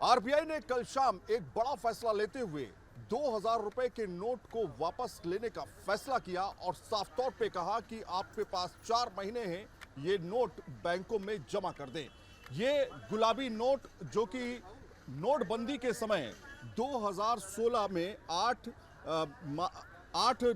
RBI ने कल शाम एक बड़ा फैसला लेते हुए 2000 रुपए के नोट को वापस लेने का फैसला किया और साफ तौर पे कहा कि आपके पास 4 महीने हैं, ये नोट बैंकों में जमा कर दें। ये गुलाबी नोट जो कि नोटबंदी के समय 2016 में 8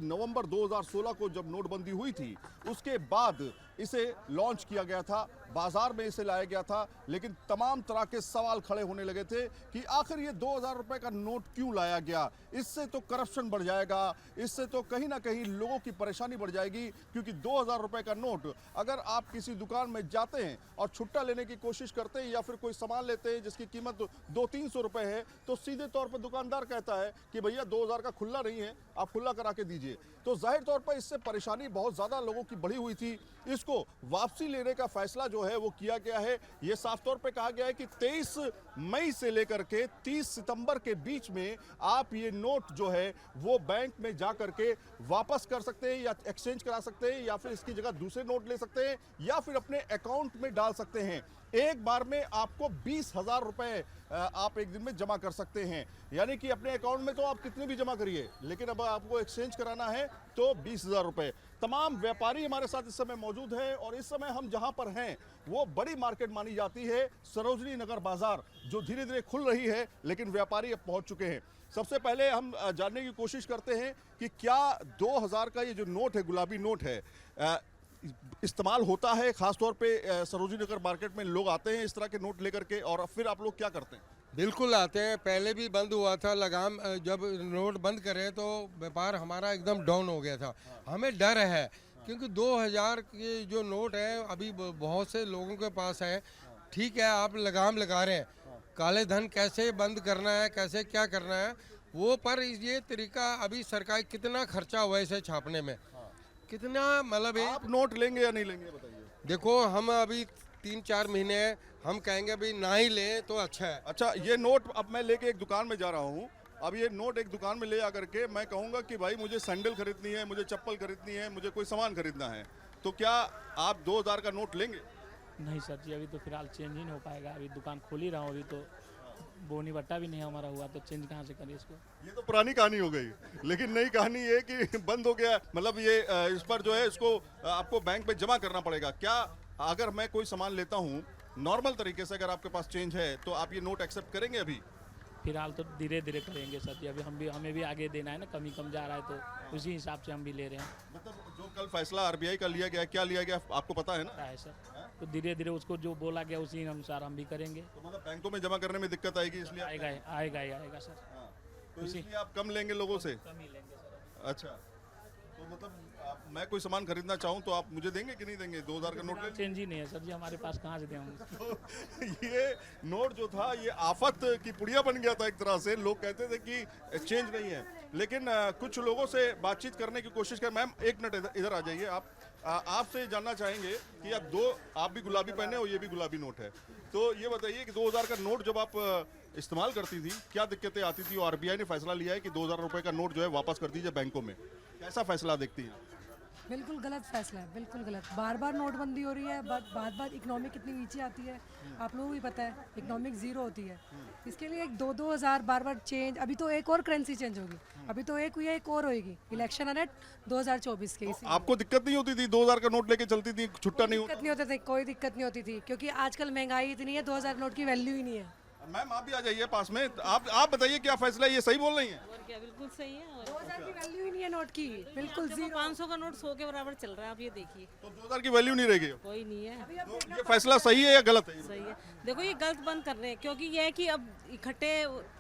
नवंबर 2016 को जब नोटबंदी हुई थी, उसके बाद इसे लॉन्च किया गया था, बाजार में इसे लाया गया था। लेकिन तमाम तरह के सवाल खड़े होने लगे थे कि आखिर ये 2000 रुपए का नोट क्यों लाया गया। इससे तो करप्शन बढ़ जाएगा, इससे तो कहीं ना कहीं लोगों की परेशानी बढ़ जाएगी, क्योंकि 2000 रुपए का नोट अगर आप किसी दुकान में जाते हैं और छुट्टा लेने की कोशिश करते हैं या फिर कोई सामान लेते हैं जिसकी कीमत 200-300 रुपए है, तो सीधे तौर पर दुकानदार कहता है कि भैया 2000 का खुला नहीं है, आप खुला करा के दीजिए। तो जाहिर तौर पर इससे परेशानी बहुत ज़्यादा लोगों की बढ़ी हुई थी। इसको वापसी लेने का फैसला जो है वो किया गया है। ये साफ तौर पे कहा गया है कि 23 मई से लेकर के 30 सितंबर के बीच में आप ये नोट जो है वो बैंक में जा करके वापस कर सकते हैं या एक्सचेंज करा सकते हैं, या फिर इसकी जगह दूसरे नोट ले सकते हैं, या फिर अपने अकाउंट में डाल सकते हैं। एक बार में आपको 20,000 रुपए आप एक दिन में जमा कर सकते हैं। यानी कि अपने अकाउंट में तो आप कितने भी जमा करिए, लेकिन अब आपको एक्सचेंज कराना है तो 20,000 रुपए। तमाम व्यापारी हमारे साथ इस समय मौजूद हैं और इस समय हम जहां पर हैं वो बड़ी मार्केट मानी जाती है, सरोजनी नगर बाजार, जो धीरे धीरे खुल रही है, लेकिन व्यापारी अब पहुंच चुके हैं। सबसे पहले हम जानने की कोशिश करते हैं कि क्या 2000 का ये जो नोट है, गुलाबी नोट है, इस्तेमाल होता है। खासतौर पे सरोजनी नगर मार्केट में लोग आते हैं इस तरह के नोट लेकर के, और फिर आप लोग क्या करते हैं? बिल्कुल आते हैं। पहले भी बंद हुआ था लगाम, जब नोट बंद करे तो व्यापार हमारा एकदम डाउन हो गया था। हमें डर है क्योंकि 2000 के जो नोट है अभी बहुत से लोगों के पास है। ठीक है, आप लगाम लगा रहे हैं, काले धन कैसे बंद करना है, कैसे क्या करना है वो, पर ये तरीका अभी सरकार कितना खर्चा हुआ है इसे छापने में, कितना मतलब आप नोट लेंगे या नहीं लेंगे बताइए? देखो हम अभी 3-4 महीने हम कहेंगे अभी ना ही लें तो अच्छा है। अच्छा, ये नोट अब मैं लेके एक दुकान में जा रहा हूँ, अब ये नोट एक दुकान में ले आकर के मैं कहूँगा कि भाई मुझे सैंडल खरीदनी है, मुझे चप्पल खरीदनी है, मुझे कोई सामान खरीदना है, तो क्या आप 2000 का नोट लेंगे? नहीं सर जी, अभी तो फिलहाल चेंज ही नहीं हो पाएगा। अभी दुकान खोल ही रहा हूँ, अभी तो बोनी बट्टा भी नहीं हमारा हुआ, तो चेंज कहाँ से करें इसको। ये तो पुरानी कहानी हो गई, लेकिन नई कहानी ये कि बंद हो गया, मतलब ये इस पर जो है इसको आपको बैंक में जमा करना पड़ेगा। क्या अगर मैं कोई सामान लेता हूँ नॉर्मल तरीके से, अगर आपके पास चेंज है, तो आप ये नोट एक्सेप्ट करेंगे? अभी फिलहाल तो धीरे धीरे करेंगे सर जी, अभी हमें भी आगे देना है ना, कम जा रहा है तो उसी हिसाब से हम भी ले रहे हैं। मतलब जो कल फैसला आरबीआई का लिया गया, क्या लिया गया आपको पता है ना? पता है सर, तो धीरे धीरे उसको जो बोला गया उसी अनुसार हम भी करेंगे। तो मतलब बैंकों में जमा करने में दिक्कत आएगी, इसलिए आएगा आएगा सर। हाँ, तो इसलिए आप कम लेंगे लोगों से? कम ही लेंगे सर। अच्छा, तो मतलब मैं कोई सामान खरीदना चाहूँ तो आप मुझे देंगे कि नहीं देंगे? 2000 का नोट ले? चेंज ही नहीं है सर जी हमारे पास, कहाँ से दें हम। तो ये नोट जो था ये आफत की पुड़िया बन गया था एक तरह से। लोग कहते थे कि चेंज नहीं है, लेकिन कुछ लोगों से बातचीत करने की कोशिश कर। मैम एक मिनट इधर आ जाइए। आपसे जानना चाहेंगे कि आप भी गुलाबी पहने हो, ये भी गुलाबी नोट है, तो ये बताइए कि 2000 का नोट जब आप इस्तेमाल करती थी क्या दिक्कतें आती थी? और आरबीआई ने फैसला लिया है कि 2000 रुपए का नोट जो है वापस कर दीजिए बैंकों में, कैसा फैसला देखती हैं? बिल्कुल गलत फैसला है, बिल्कुल गलत। बार बार नोटबंदी हो रही है, बार बार इकोनॉमिक कितनी नीचे आती है, आप लोगों को भी पता है, इकोनॉमिक जीरो होती है। इसके लिए एक 2-2 हज़ार बार बार चेंज, अभी तो एक और करेंसी चेंज होगी, अभी तो एक हुई है, एक और होगी, इलेक्शन है 2024 के। आपको दिक्कत नहीं होती थी? 2000 का नोट लेके चलती थी, छुट्टा नहीं दिक्कत नहीं होती थी, कोई दिक्कत नहीं होती थी, क्योंकि आजकल महंगाई इतनी है, 2000 नोट की वैल्यू ही नहीं है। मैम आप भी आ जाइए पास में। आप बताइए क्या फैसला है? ये सही बोल रही हैं? और क्या, बिल्कुल सही है। 2000 की वैल्यू ही नहीं है नोट की, बिल्कुल जीरो। 500 का नोट 100 के बराबर चल रहा है, आप ये देखिए। तो 2000 की वैल्यू नहीं रहेगी? कोई नहीं है। तो ये फैसला सही है या गलत है? सही है। देखो ये गलत बंद कर रहे हैं, क्योंकि ये है कि अब इकट्ठे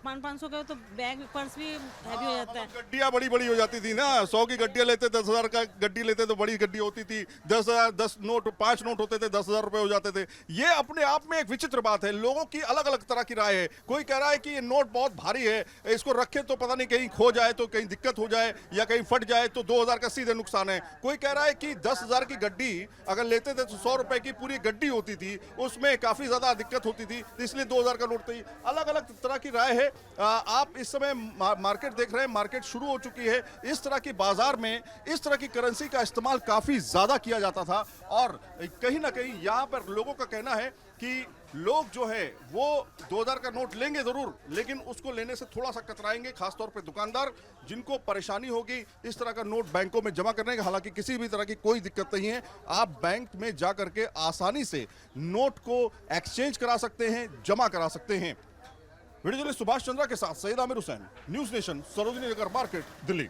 500 का तो बैग पर्स भी हैवी हो जाता है। गड्डियाँ बड़ी बड़ी हो जाती थी ना, 100 की गड्डियाँ लेते, 10,000 का गड्डी लेते तो बड़ी गड्डी होती थी। 10 नोट 5 नोट होते थे, 10,000 रुपए हो जाते थे। ये अपने आप में एक विचित्र बात है। लोगों की अलग अलग तरह की राय है। कोई कह रहा है कि ये नोट बहुत भारी है, इसको रखें तो पता नहीं कहीं खो जाए तो कहीं दिक्कत हो जाए, या कहीं फट जाए तो 2000 का सीधे नुकसान है। कोई कह रहा है कि 10,000 की गड्डी अगर लेते थे तो 100 रुपए की पूरी गड्डी होती थी, उसमें काफी ज्यादा दिक्कत होती थी, इसलिए 2000 का नोट थी। अलग अलग तरह की राय है। आप इस समय मार्केट देख रहे हैं, मार्केट शुरू हो चुकी है। इस तरह की बाजार में इस तरह की करेंसी का इस्तेमाल काफी ज्यादा किया जाता था, और कहीं ना कहीं यहाँ पर लोगों का कहना है कि लोग जो है वो 2000 का नोट लेंगे जरूर, लेकिन उसको लेने से थोड़ा सा कतराएंगे, खासतौर पे दुकानदार जिनको परेशानी होगी इस तरह का नोट बैंकों में जमा करने का। हालांकि किसी भी तरह की कोई दिक्कत नहीं है, आप बैंक में जा करके आसानी से नोट को एक्सचेंज करा सकते हैं, जमा करा सकते हैं। वीडियो जर्नलिस्ट सुभाष चंद्रा के साथ सईद आमिर हुसैन, न्यूज नेशन, सरोजिनी नगर मार्केट, दिल्ली।